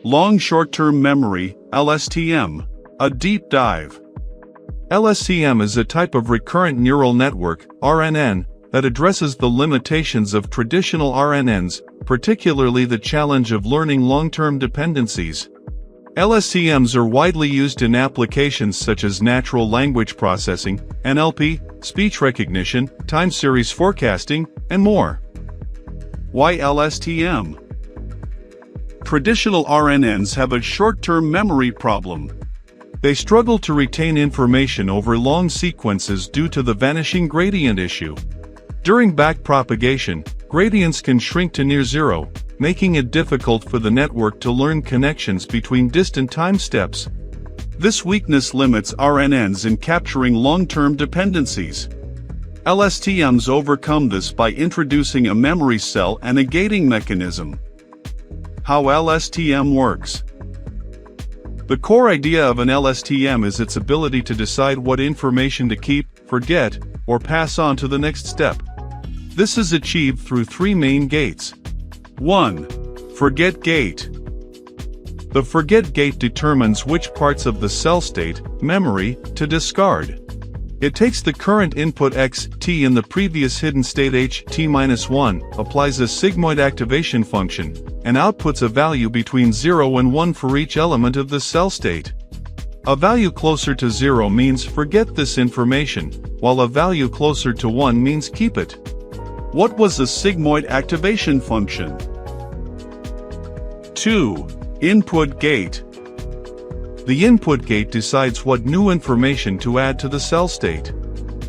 Long Short-Term Memory, LSTM. A deep dive. LSTM is a type of recurrent neural network, RNN, that addresses the limitations of traditional RNNs, particularly the challenge of learning long-term dependencies. LSTMs are widely used in applications such as natural language processing, NLP, speech recognition, time series forecasting, and more. Why LSTM? Traditional RNNs have a short-term memory problem. They struggle to retain information over long sequences due to the vanishing gradient issue. During backpropagation, gradients can shrink to near zero, making it difficult for the network to learn connections between distant time steps. This weakness limits RNNs in capturing long-term dependencies. LSTMs overcome this by introducing a memory cell and a gating mechanism. How LSTM works. The core idea of an LSTM is its ability to decide what information to keep, forget, or pass on to the next step. This is achieved through three main gates. 1. Forget gate. The forget gate determines which parts of the cell state, memory, to discard. It takes the current input x, t in the previous hidden state h, t-1, applies a sigmoid activation function, and outputs a value between 0 and 1 for each element of the cell state. A value closer to 0 means forget this information, while a value closer to 1 means keep it. What was the sigmoid activation function? 2. Input gate. The input gate decides what new information to add to the cell state.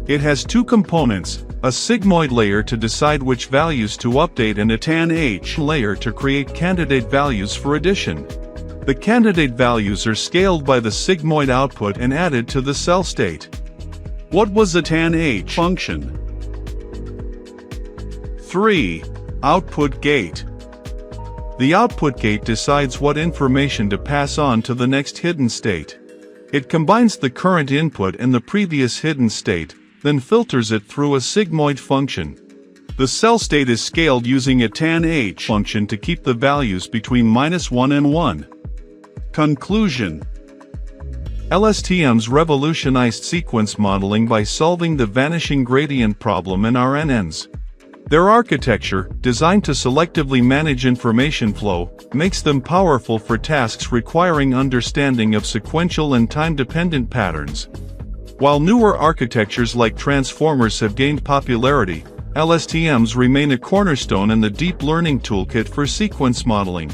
It has two components, a sigmoid layer to decide which values to update and a tanh layer to create candidate values for addition. The candidate values are scaled by the sigmoid output and added to the cell state. What was the tanh function? 3. Output gate. The output gate decides what information to pass on to the next hidden state. It combines the current input and the previous hidden state, then filters it through a sigmoid function. The cell state is scaled using a tanh function to keep the values between -1 and 1. Conclusion. LSTMs revolutionized sequence modeling by solving the vanishing gradient problem in RNNs. Their architecture, designed to selectively manage information flow, makes them powerful for tasks requiring understanding of sequential and time-dependent patterns. While newer architectures like transformers have gained popularity, LSTMs remain a cornerstone in the deep learning toolkit for sequence modeling.